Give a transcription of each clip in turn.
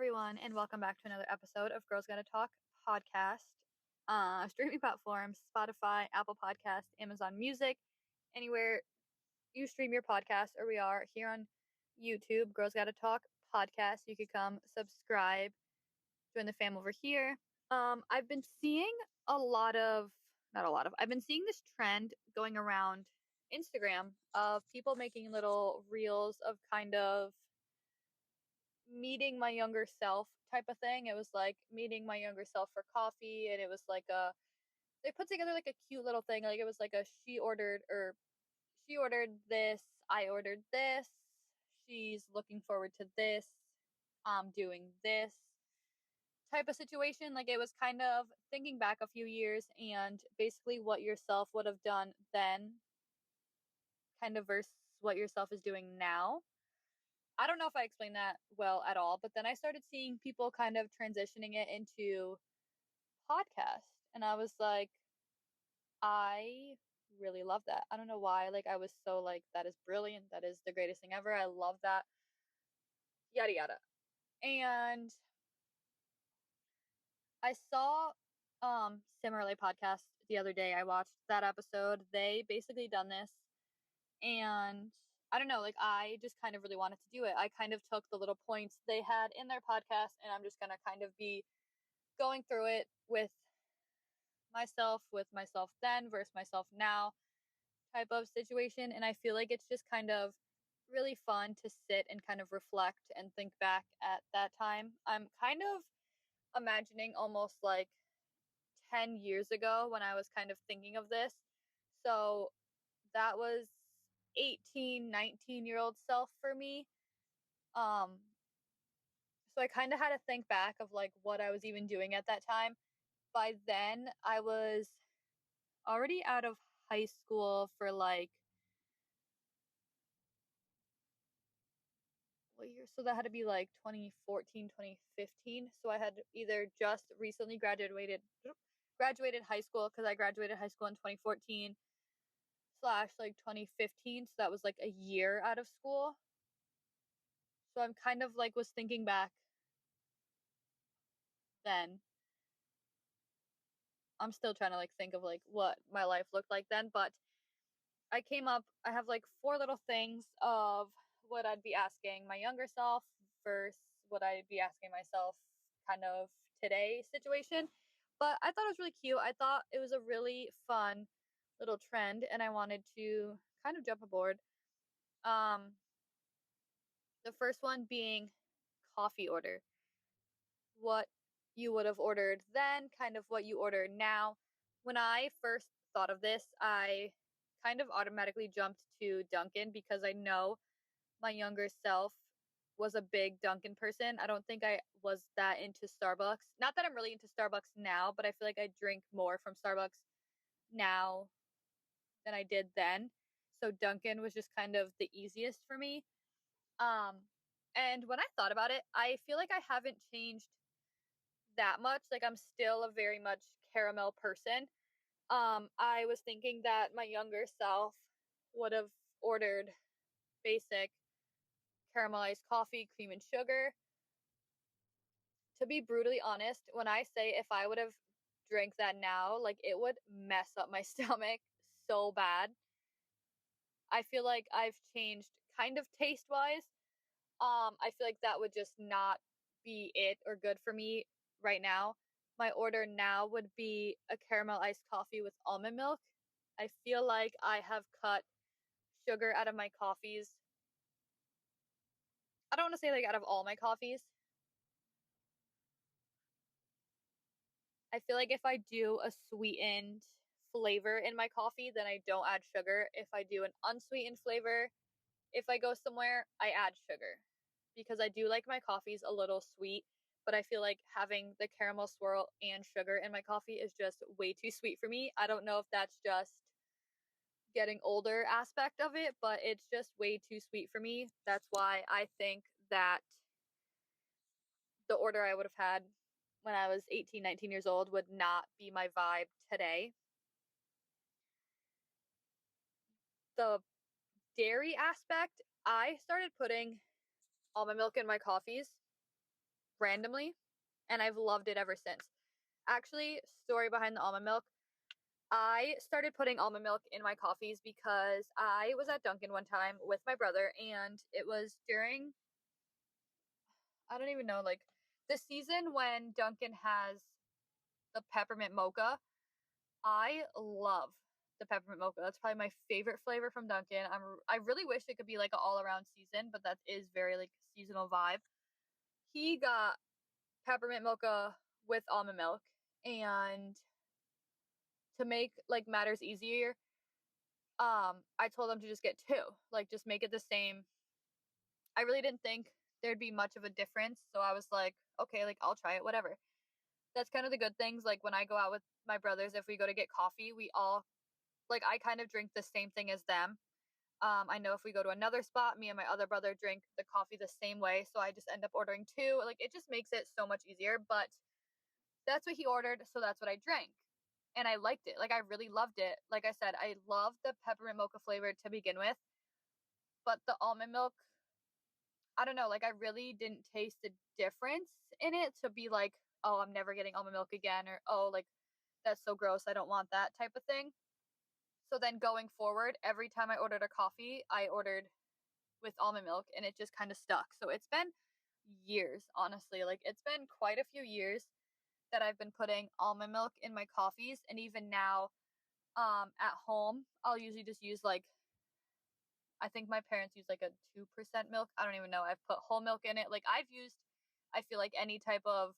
everyone, and welcome back to another episode of Girls Gotta Talk podcast. Streaming platforms: Spotify, Apple Podcasts, Amazon Music, anywhere you stream your podcast, or we are here on YouTube, Girls Gotta Talk podcast. You could come subscribe, join the fam over here. I've been seeing I've been seeing this trend going around Instagram of people making little reels of kind of meeting my younger self type of thing. It was like meeting my younger self for coffee, and it was like they put together like a cute little thing. Like it was like she ordered this, I ordered this, she's looking forward to this, I'm doing this type of situation. Like it was kind of thinking back a few years and basically what yourself would have done then, kind of versus what yourself is doing now. I don't know if I explained that well at all, but then I started seeing people kind of transitioning it into podcast, and I was like, I really love that. I don't know why. Like I was so like, that is brilliant. That is the greatest thing ever. I love that. Yada yada. And I saw Similarly podcast the other day. I watched that episode. They basically done this, and I don't know, like I just kind of really wanted to do it. I kind of took the little points they had in their podcast, and I'm just gonna kind of be going through it with myself then versus myself now type of situation. And I feel like it's just kind of really fun to sit and kind of reflect and think back at that time. I'm kind of imagining almost like 10 years ago when I was kind of thinking of this. So that was 18, 19-year-old self for me. Um, so I kind of had to think back of like what I was even doing at that time. By then, I was already out of high school for like what year? So that had to be like 2014, 2015. So I had either just recently graduated high school, because I graduated high school in 2014 slash like 2015. So that was like a year out of school. So I'm kind of like was thinking back then. I'm still trying to like think of like what my life looked like then, but I have like four little things of what I'd be asking my younger self versus what I'd be asking myself kind of today situation. But I thought it was really cute. I thought it was a really fun little trend, and I wanted to kind of jump aboard. Um, the first one being coffee order. What you would have ordered then, kind of what you order now. When I first thought of this, I kind of automatically jumped to Dunkin' because I know my younger self was a big Dunkin' person. I don't think I was that into Starbucks. Not that I'm really into Starbucks now, but I feel like I drink more from Starbucks now than I did then. So Dunkin' was just kind of the easiest for me. Um, and when I thought about it, I feel like I haven't changed that much. Like I'm still a very much caramel person. I was thinking that my younger self would have ordered basic caramelized coffee, cream and sugar. To be brutally honest, when I say if I would have drank that now, like it would mess up my stomach so bad. I feel like I've changed kind of taste wise. I feel like that would just not be it or good for me right now. My order now would be a caramel iced coffee with almond milk. I feel like I have cut sugar out of my coffees. I don't want to say like out of all my coffees. I feel like if I do a sweetened flavor in my coffee, then I don't add sugar. If I do an unsweetened flavor, if I go somewhere, I add sugar because I do like my coffees a little sweet, but I feel like having the caramel swirl and sugar in my coffee is just way too sweet for me. I don't know if that's just getting older aspect of it, but it's just way too sweet for me. That's why I think that the order I would have had when I was 18, 19 years old would not be my vibe today. The dairy aspect, I started putting almond milk in my coffees randomly, and I've loved it ever since. Actually, story behind the almond milk. I started putting almond milk in my coffees because I was at Dunkin' one time with my brother, and it was during, I don't even know, like the season when Dunkin' has the peppermint mocha. I love the peppermint mocha. That's probably my favorite flavor from Dunkin'. I really wish it could be like an all around season, but that is very like seasonal vibe. He got peppermint mocha with almond milk, and to make like matters easier, I told him to just get two. Like just make it the same. I really didn't think there'd be much of a difference, so I was like, okay, like I'll try it, whatever. That's kind of the good things. Like when I go out with my brothers, if we go to get coffee, we all like I kind of drink the same thing as them. I know if we go to another spot, me and my other brother drink the coffee the same way, so I just end up ordering two. Like it just makes it so much easier, but that's what he ordered, so that's what I drank. And I liked it. Like I really loved it. Like I said, I love the peppermint mocha flavor to begin with, but the almond milk, I don't know, like I really didn't taste the difference in it to be like, oh, I'm never getting almond milk again, or oh, like that's so gross, I don't want that type of thing. So then going forward, every time I ordered a coffee, I ordered with almond milk and it just kind of stuck. So it's been years, honestly. Like it's been quite a few years that I've been putting almond milk in my coffees, and even now at home, I'll usually just use like I think my parents use like a 2% milk. I don't even know. I've put whole milk in it. Like I've used I feel like any type of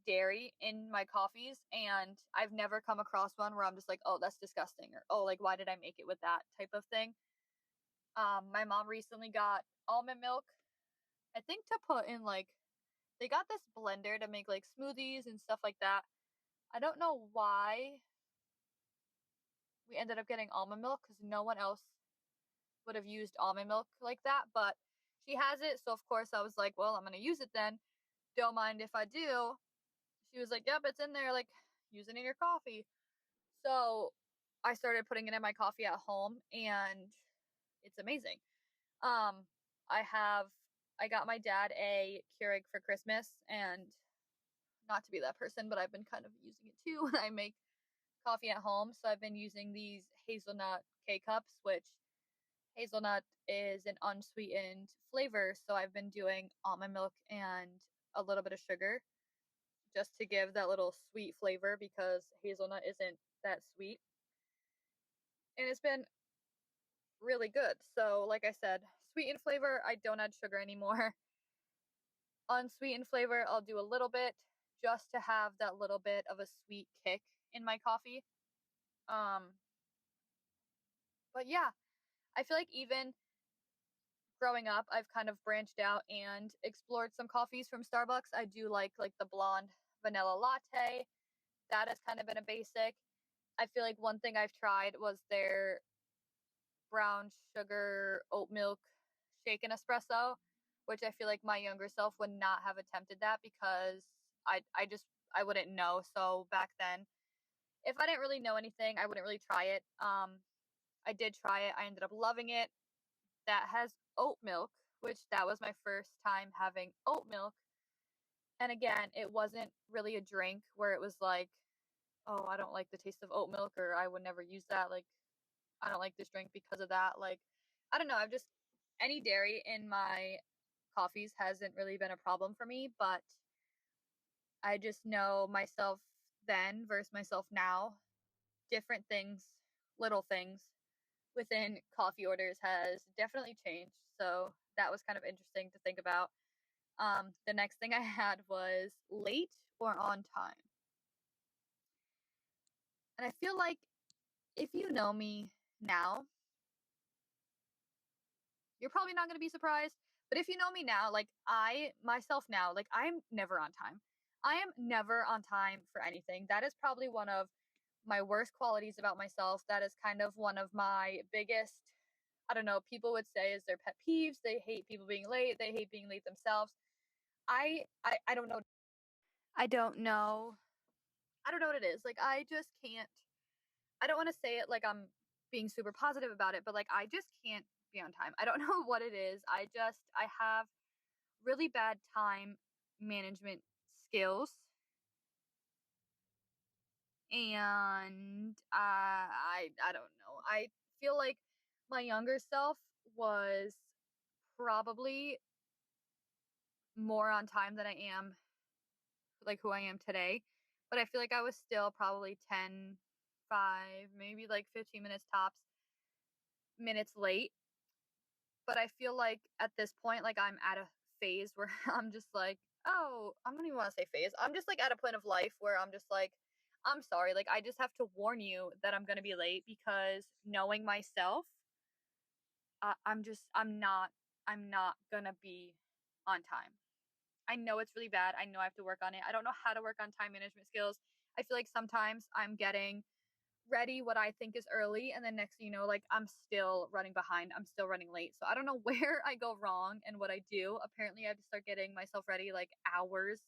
dairy in my coffees, and I've never come across one where I'm just like, "Oh, that's disgusting," or "Oh, like why did I make it with that?" type of thing. My mom recently got almond milk, I think to put in like they got this blender to make like smoothies and stuff like that. I don't know why we ended up getting almond milk because no one else would have used almond milk like that, but she has it, so of course I was like, well, I'm gonna use it then. Don't mind if I do. She was like, yep, it's in there, like use it in your coffee. So I started putting it in my coffee at home, and it's amazing. Um, I have I got my dad a Keurig for Christmas, and not to be that person, but I've been kind of using it too when I make coffee at home. So I've been using these hazelnut K cups, which hazelnut is an unsweetened flavor. So I've been doing almond milk and a little bit of sugar just to give that little sweet flavor because hazelnut isn't that sweet. And it's been really good. So, like I said, sweetened flavor, I don't add sugar anymore. Unsweetened flavor, I'll do a little bit just to have that little bit of a sweet kick in my coffee. Um, but yeah, I feel like even growing up, I've kind of branched out and explored some coffees from Starbucks. I do like the blonde vanilla latte. That has kind of been a basic. I feel like one thing I've tried was their brown sugar oat milk shaken espresso, which I feel like my younger self would not have attempted that because I just I wouldn't know. So back then, if I didn't really know anything, I wouldn't really try it. I did try it. I ended up loving it. That has oat milk, which that was my first time having oat milk. And again, it wasn't really a drink where it was like, oh, I don't like the taste of oat milk, or I would never use that. Like, I don't like this drink because of that. Like, I don't know. I've just, any dairy in my coffees hasn't really been a problem for me, but I just know myself then versus myself now. Different things, little things within coffee orders has definitely changed. So that was kind of interesting to think about. The next thing I had was late or on time. And I feel like if you know me now, you're probably not going to be surprised. But if you know me now, like I myself now, like I'm never on time. I am never on time for anything. That is probably one of my worst qualities about myself. That is kind of one of my biggest, I don't know, people would say is their pet peeves. They hate people being late. They hate being late themselves. I don't know. I don't know. I don't know what it is. Like I just can't. I don't want to say it like I'm being super positive about it, but like I just can't be on time. I don't know what it is. I have really bad time management skills. And I don't know. I feel like my younger self was probably more on time than I am like who I am today. But I feel like I was still probably 10, 5, maybe like 15 minutes tops minutes late. But I feel like at this point, like I'm at a phase where I'm just like, oh, I don't even want to say phase. I'm just like at a point of life where I'm just like, I'm sorry. Like I just have to warn you that I'm gonna be late because knowing myself, I'm not gonna be on time. I know it's really bad. I know I have to work on it. I don't know how to work on time management skills. I feel like sometimes I'm getting ready what I think is early, and then next thing you know, like I'm still running behind. I'm still running late. So I don't know where I go wrong and what I do. Apparently, I have to start getting myself ready like hours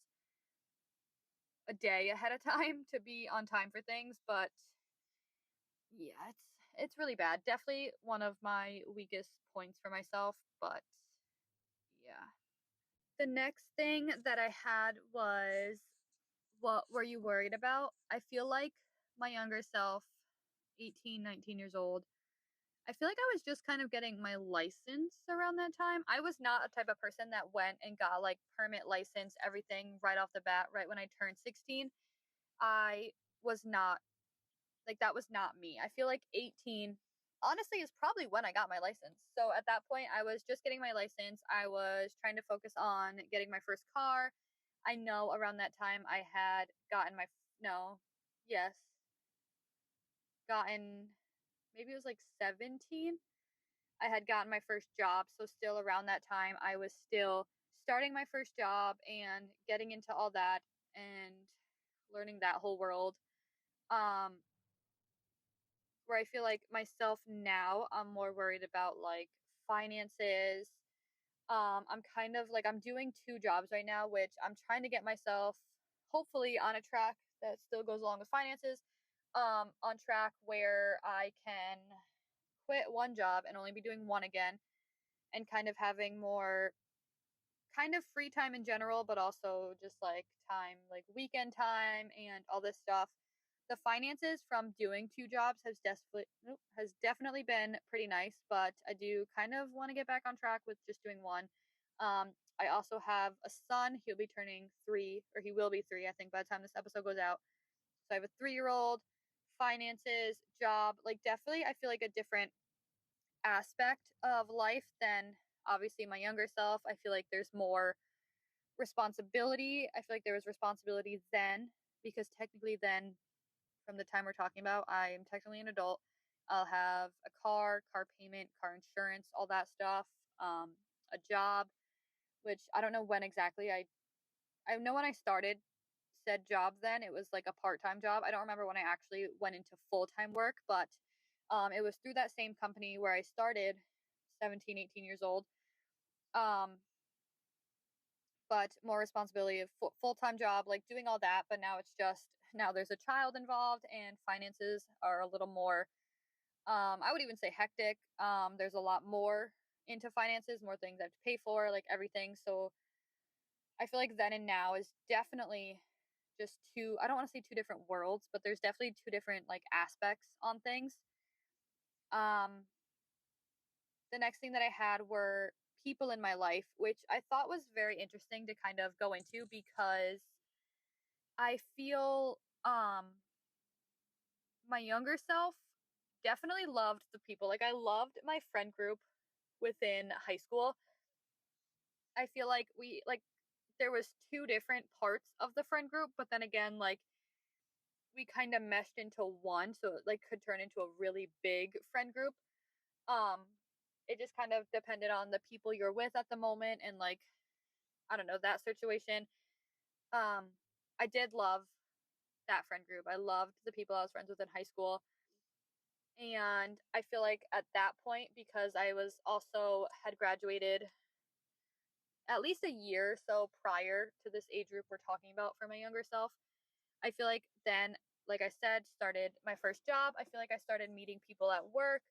a day ahead of time to be on time for things. But yeah, it's really bad. Definitely one of my weakest points for myself. But yeah. The next thing that I had was, what were you worried about? I feel like my younger self, 18, 19 years old, I feel like I was just kind of getting my license around that time. I was not a type of person that went and got like permit license, everything right off the bat, right when I turned 16. I was not like, that was not me. I feel like 18 honestly is probably when I got my license. So at that point, I was just getting my license. I was trying to focus on getting my first car. I know around that time I had gotten my, no, yes, gotten, maybe it was like 17. I had gotten my first job. So still around that time, I was still starting my first job and getting into all that and learning that whole world. Um, where I feel like myself now, I'm more worried about like finances. I'm kind of like, I'm doing two jobs right now, which I'm trying to get myself hopefully on a track that still goes along with finances. On track where I can quit one job and only be doing one again, and kind of having more kind of free time in general, but also just like time, like weekend time and all this stuff. The finances from doing two jobs has definitely been pretty nice, but I do kind of want to get back on track with just doing one. I also have a son. He'll be turning 3, or he will be 3, I think, by the time this episode goes out. So I have a 3-year old. Finances, job, like definitely, I feel like a different aspect of life than obviously my younger self. I feel like there's more responsibility. I feel like there was responsibility then, because technically then, from the time we're talking about, I am technically an adult. I'll have a car payment, car insurance, all that stuff, a job, which I don't know when exactly. I know when I started said job, then it was like a part-time job. I don't remember when I actually went into full-time work, but it was through that same company where I started 17, 18 years old. Um, but more responsibility of full-time job, like doing all that. But now it's just, now there's a child involved and finances are a little more, I would even say hectic. There's a lot more into finances, more things I have to pay for, like everything. So I feel like then and now is definitely just two, I don't want to say two different worlds, but there's definitely two different like aspects on things. Um, the next thing that I had were people in my life, which I thought was very interesting to kind of go into, because I feel my younger self definitely loved the people. Like I loved my friend group within high school. I feel like we like there was two different parts of the friend group, but then again, like we kind of meshed into one, so it like could turn into a really big friend group. Um it just kind of depended on the people you're with at the moment, and like I don't know, that situation. Um I did love that friend group. I loved the people I was friends with in high school. And I feel like at that point, because I was also had graduated at least a year or so prior to this age group we're talking about for my younger self, I feel like then, like I said, started my first job. I feel like I started meeting people at work.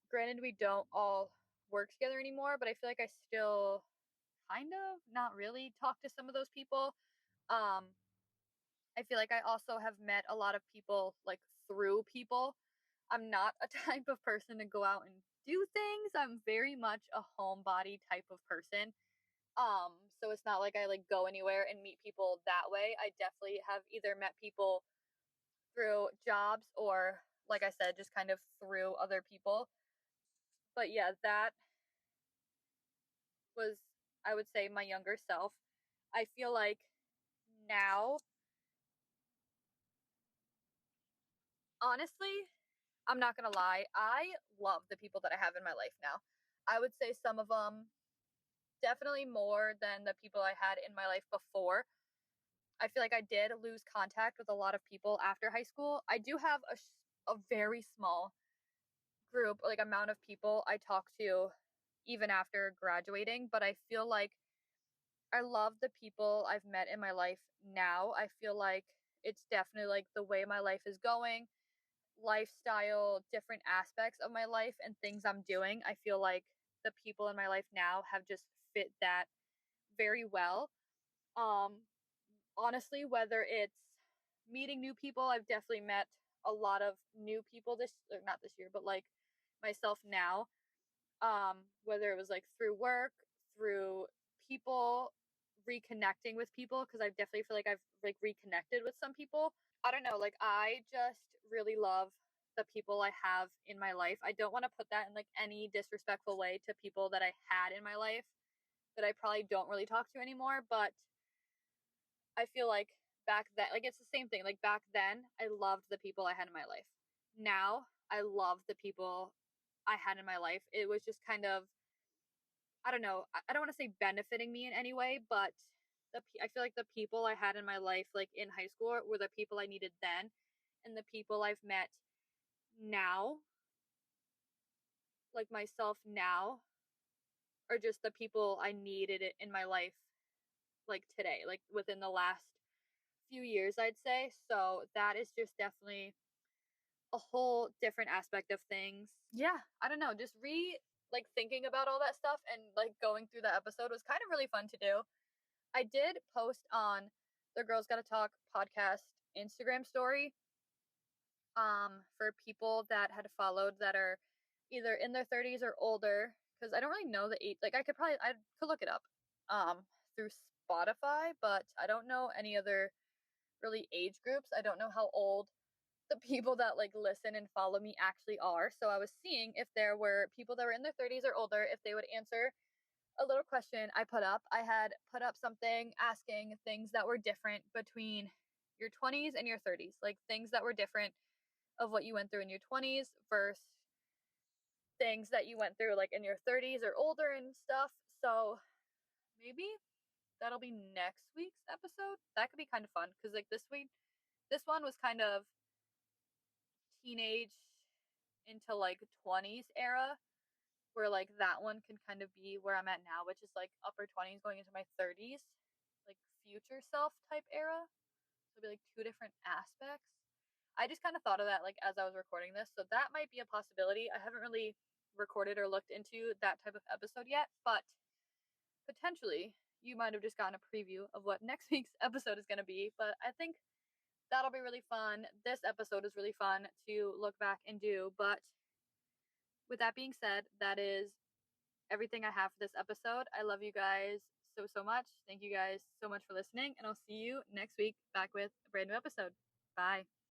Granted, we don't all work together anymore, but I feel like I still kind of, not really talk to some of those people. Um, I feel like I also have met a lot of people like through people. I'm not a type of person to go out and do things. I'm very much a homebody type of person. So it's not like I like go anywhere and meet people that way. I definitely have either met people through jobs or like I said, just kind of through other people. But yeah, that was, I would say, my younger self. I feel like now, honestly, I'm not gonna lie, I love the people that I have in my life now. I would say some of them definitely more than the people I had in my life before. I feel like I did lose contact with a lot of people after high school. I do have a very small group, like amount of people I talk to even after graduating, but I feel like I love the people I've met in my life now. I feel like it's definitely like the way my life is going, lifestyle, different aspects of my life and things I'm doing. I feel like the people in my life now have just fit that very well. Um Honestly, whether it's meeting new people, I've definitely met a lot of new people this, or not this year, but like myself now. Whether it was like through work, through people, reconnecting with people, because I definitely feel like I've like reconnected with some people. I don't know, like I just really love the people I have in my life. I don't want to put that in like any disrespectful way to people that I had in my life that I probably don't really talk to anymore, but I feel like back then, like it's the same thing. Like back then, I loved the people I had in my life. Now, I love the people I had in my life. It was just kind of, I don't know, I don't want to say benefiting me in any way, but I feel like the people I had in my life, like in high school, were the people I needed then, and the people I've met now, like myself now, are just the people I needed it in my life, like today, like within the last few years, I'd say. So that is just definitely a whole different aspect of things. Yeah, I don't know, just like thinking about all that stuff and like going through the episode was kind of really fun to do. I did post on the Girls Gotta Talk podcast Instagram story for people that had followed that are either in their 30s or older, because I don't really know the age. Like I could look it up through Spotify, but I don't know any other really age groups. I don't know how old the people that like listen and follow me actually are. So I was seeing if there were people that were in their 30s or older, if they would answer a little question I put up. I had put up something asking things that were different between your 20s and your 30s, like things that were different of what you went through in your 20s versus things that you went through like in your 30s or older and stuff. So maybe that'll be next week's episode. That could be kind of fun because like this one was kind of teenage into like 20s era, where like that one can kind of be where I'm at now, which is like upper 20s going into my 30s, like future self type era. So it'll be like two different aspects. I just kind of thought of that like as I was recording this. So that might be a possibility. I haven't really recorded or looked into that type of episode yet, but potentially you might have just gotten a preview of what next week's episode is going to be. But I think that'll be really fun. This episode is really fun to look back and do. But with that being said, that is everything I have for this episode. I love you guys so, so much. Thank you guys so much for listening, and I'll see you next week back with a brand new episode. Bye.